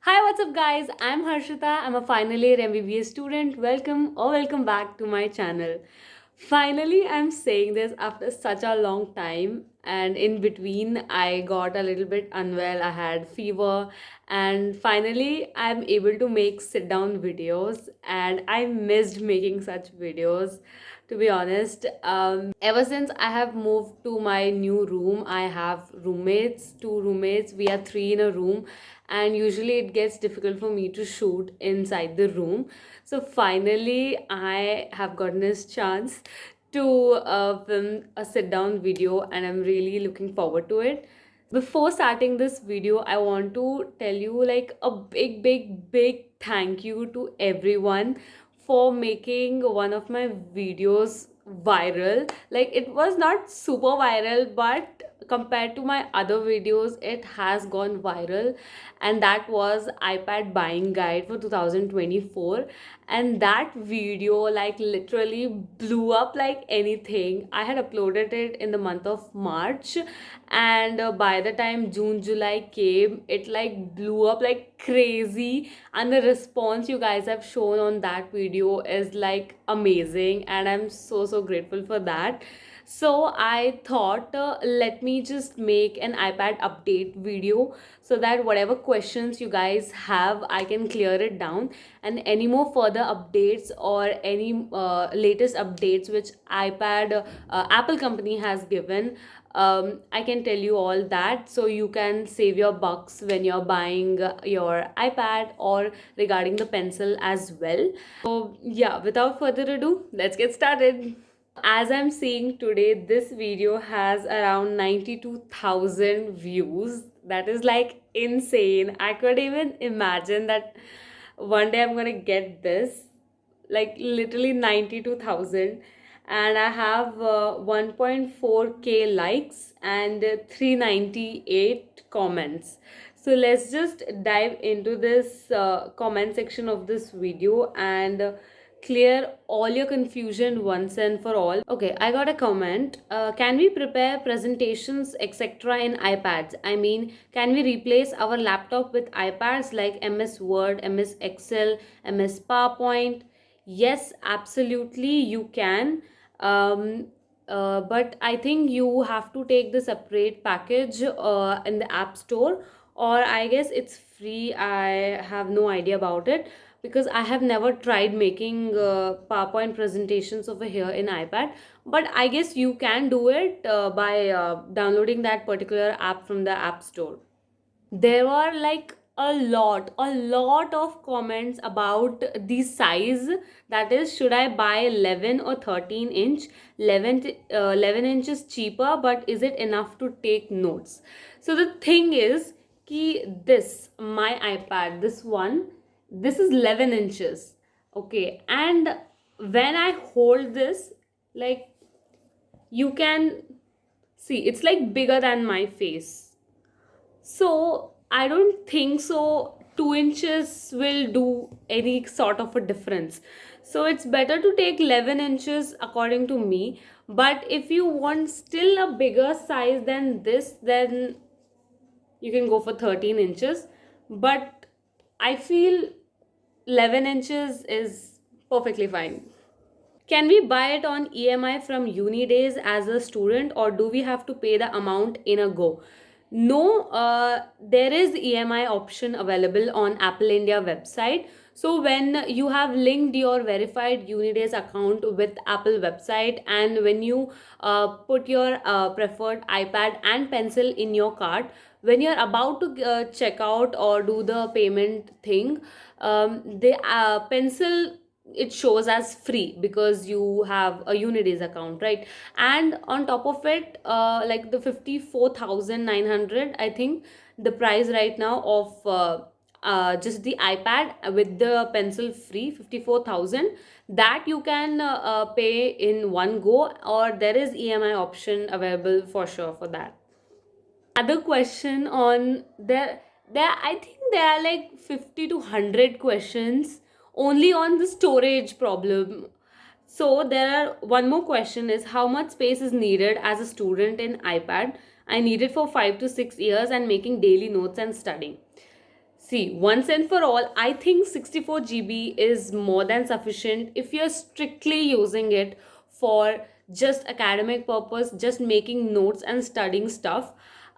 Hi, what's up, guys? I'm Harshita. I'm a final year MBBS student. Welcome back to my channel. Finally, I'm saying this after such a long time, and in between, I got a little bit unwell. I had fever, and finally, I'm able to make sit down videos, and I missed making such videos. To be honest, ever since I have moved to my new room, I have roommates, two roommates. We are three in a room, and usually it gets difficult for me to shoot inside the room. So finally, I have gotten this chance to film a sit down video, and I'm really looking forward to it. Before starting this video, I want to tell you like a big thank you to everyone for making one of my videos viral. Like, it was not super viral, but compared to my other videos, it has gone viral, and that was iPad buying guide for 2024. And that video like literally blew up like anything. I had uploaded it in the month of March, and by the time June July came, it like blew up like crazy, and the response you guys have shown on that video is like amazing, and I'm so grateful for that. So I thought, let me just make an iPad update video so that whatever questions you guys have, I can clear it down. And any more further updates or any latest updates which Apple company has given, I can tell you all that, so you can save your bucks when you're buying your iPad, or regarding the pencil as well. So yeah, without further ado, let's get started. As I'm seeing today, this video has around 92,000 views. That is like insane. I could even imagine that one day I'm gonna get this. Like literally 92,000. And I have 1.4k likes and 398 comments. So let's just dive into this comment section of this video and clear all your confusion once and for all. Okay, I got a comment. Can we prepare presentations, etc. in iPads? I mean, can we replace our laptop with iPads like MS Word, MS Excel, MS PowerPoint? Yes, absolutely, you can. Um, but I think you have to take the separate package in the App Store, or I guess it's free. I have no idea about it because I have never tried making PowerPoint presentations over here in iPad. But I guess you can do it by downloading that particular app from the App Store. There were like a lot of comments about the size, that is, should I buy 11 or 13 inch. 11 inches cheaper, but is it enough to take notes? So the thing is ki this my iPad, this is 11 inches. Okay, and when I hold this, like, you can see it's like bigger than my face. So I don't think so 2 inches will do any sort of a difference. So it's better to take 11 inches according to me. But if you want still a bigger size than this, then you can go for 13 inches. But I feel 11 inches is perfectly fine. Can we buy it on EMI from uni days as a student, or do we have to pay the amount in a go? No, there is EMI option available on Apple India website. So when you have linked your verified Unidays account with Apple website, and when you put your preferred iPad and pencil in your cart, when you're about to check out or do the payment thing, the pencil, it shows as free because you have a Unidays account, right? And on top of it, like the 54,900, I think the price right now of just the iPad with the pencil free, 54,000, that you can pay in one go, or there is EMI option available for sure for that. Other question on there I think there are like 50 to 100 questions only on the storage problem. So there are one more question is, how much space is needed as a student in iPad? I need it for 5 to 6 years and making daily notes and studying. See, once and for all, I think 64 GB is more than sufficient if you're strictly using it for just academic purpose, just making notes and studying stuff.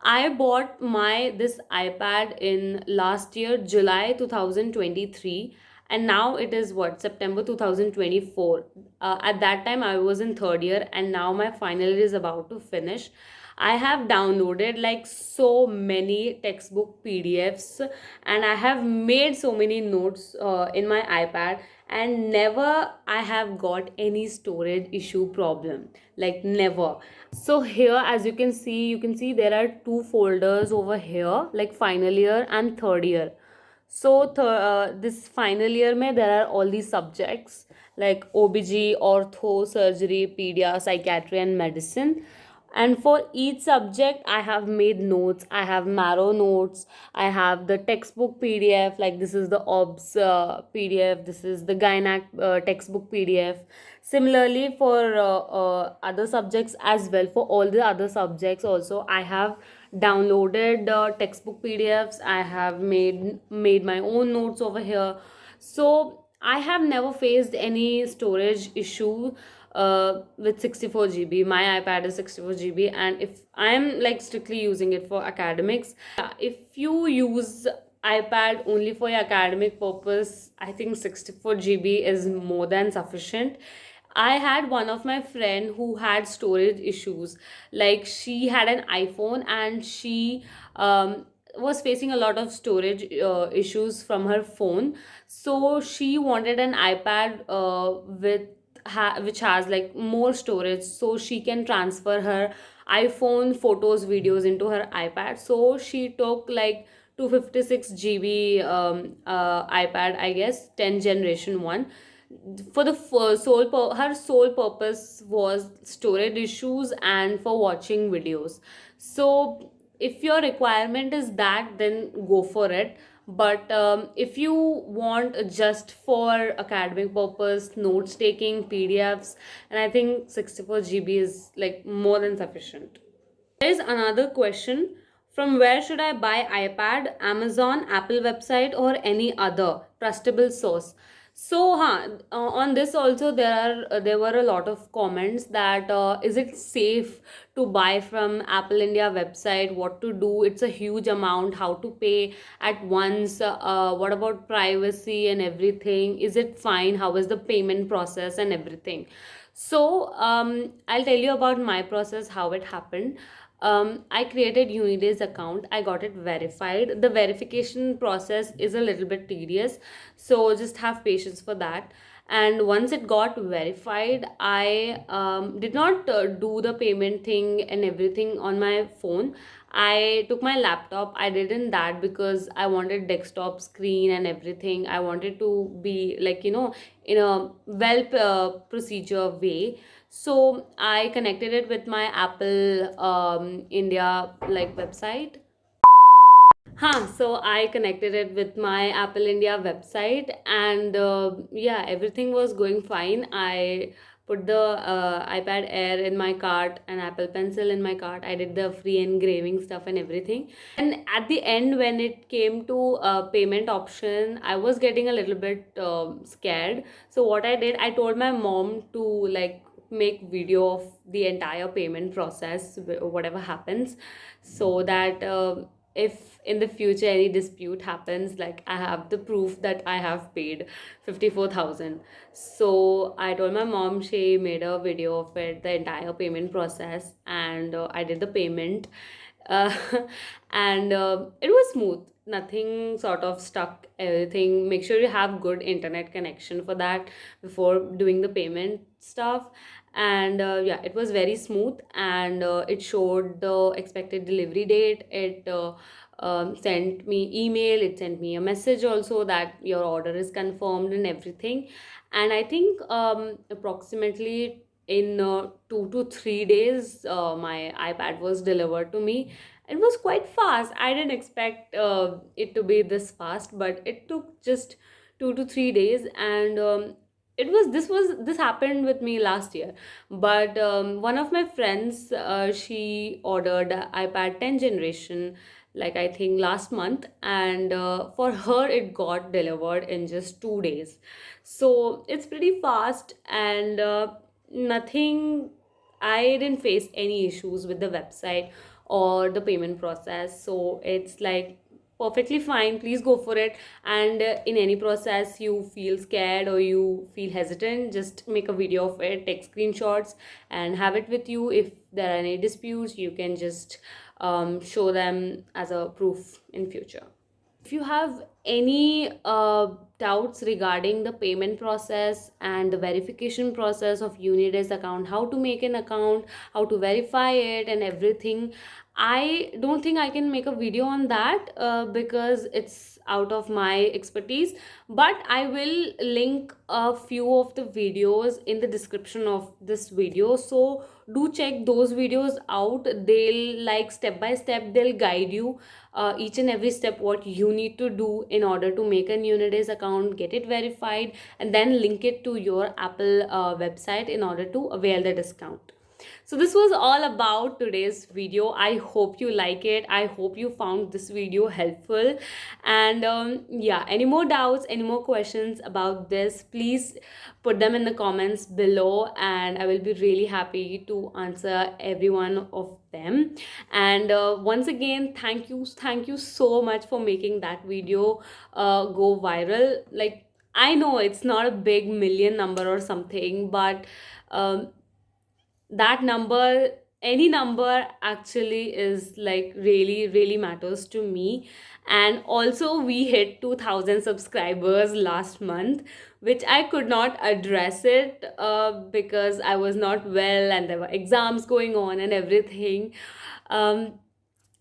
I bought my this iPad in last year, July 2023, and now it is what, September 2024. At that time, I was in third year, and now my final year is about to finish. I have downloaded like so many textbook PDFs, and I have made so many notes in my iPad, and never I have got any storage issue problem, like never. So here, as you can see there are two folders over here, like final year and third year. So this final year mein there are all these subjects like OBG, ortho, surgery, pedia, psychiatry and medicine. And for each subject I have made notes, I have marrow notes, I have the textbook PDF, like this is the obs PDF, this is the gynac textbook PDF. Similarly for other subjects as well, for all the other subjects also I have downloaded textbook PDFs, I have made my own notes over here. So I have never faced any storage issue with 64 GB. My iPad is 64 GB, and if I am like strictly using it for academics, if you use iPad only for your academic purpose, I think 64 GB is more than sufficient. I had one of my friend who had storage issues. Like she had an iPhone, and she was facing a lot of storage issues from her phone. So she wanted an iPad which has like more storage, so she can transfer her iPhone photos, videos into her iPad. So she took like 256 GB iPad, I guess, 10 generation one. For the her sole purpose was storage issues and for watching videos. So if your requirement is that, then go for it. But if you want just for academic purpose, notes taking, PDFs, and I think 64 GB is like more than sufficient. There is another question: from where should I buy iPad? Amazon, Apple website, or any other trustable source? So, on this also there were a lot of comments that is it safe to buy from Apple India website? What to do? It's a huge amount. How to pay at once? What about privacy and everything? Is it fine? How is the payment process and everything? So, I'll tell you about my process, how it happened. I created Unidays account. I got it verified. The verification process is a little bit tedious, so just have patience for that. And once it got verified, I did not do the payment thing and everything on my phone. I took my laptop. I didn't that because I wanted desktop screen and everything. I wanted to be like, in a well procedure way. So I connected it with my Apple India like website. So I connected it with my Apple India website, and yeah, everything was going fine. I put the iPad Air in my cart and Apple Pencil in my cart. I did the free engraving stuff and everything. And at the end, when it came to payment option, I was getting a little bit scared. So what I did, I told my mom to like make video of the entire payment process, whatever happens, so that if in the future any dispute happens, like I have the proof that I have paid 54,000. So I told my mom, she made a video of it, the entire payment process, and I did the payment. uh, and it was smooth, nothing sort of stuck, everything. Make sure you have good internet connection for that before doing the payment stuff. And yeah, it was very smooth, and it showed the expected delivery date. It sent me email, it sent me a message also that your order is confirmed and everything. And I think approximately in 2 to 3 days my iPad was delivered to me. It was quite fast. I didn't expect it to be this fast, but it took just 2 to 3 days. And this happened with me last year. But one of my friends, she ordered a iPad 10 generation like I think last month, and for her it got delivered in just 2 days. So it's pretty fast, and nothing. I didn't face any issues with the website or the payment process, so it's like perfectly fine. Please go for it. And in any process you feel scared or you feel hesitant, just make a video of it, take screenshots, and have it with you. If there are any disputes, you can just show them as a proof in future. If you have any doubts regarding the payment process and the verification process of Unidays account, how to make an account, how to verify it, and everything, I don't think I can make a video on that because it's out of my expertise. But I will link a few of the videos in the description of this video. So do check those videos out. They'll like step by step, they'll guide you each and every step what you need to do in order to make a Unidays account, get it verified, and then link it to your Apple website in order to avail the discount. So this was all about today's video. I hope you like it. I hope you found this video helpful. And yeah, any more doubts, any more questions about this, please put them in the comments below, and I will be really happy to answer every one of them. And once again, thank you so much for making that video go viral. Like, I know it's not a big million number or something, but that number, any number actually is like really really matters to me. And also we hit 2000 subscribers last month, which I could not address it because I was not well and there were exams going on and everything. um,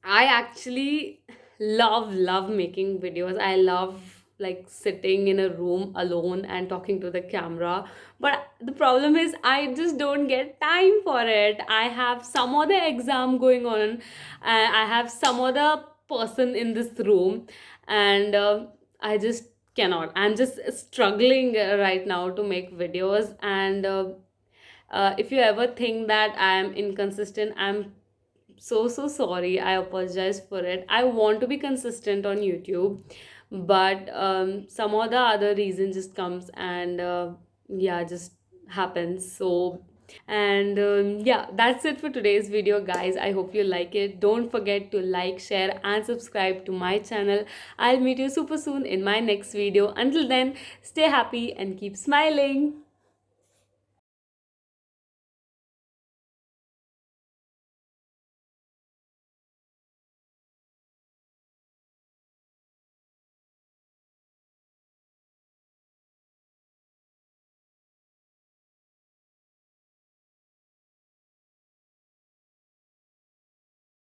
I actually love making videos. I love like sitting in a room alone and talking to the camera. But the problem is I just don't get time for it. I have some other exam going on. I have some other person in this room, and I just cannot. I'm just struggling right now to make videos. And if you ever think that I'm inconsistent, I'm so sorry. I apologize for it. I want to be consistent on YouTube, but some or the other reason just comes, and yeah, just happens. So, and yeah, that's it for today's video, guys. I hope you like it. Don't forget to like, share, and subscribe to my channel. I'll meet you super soon in my next video. Until then, stay happy and keep smiling.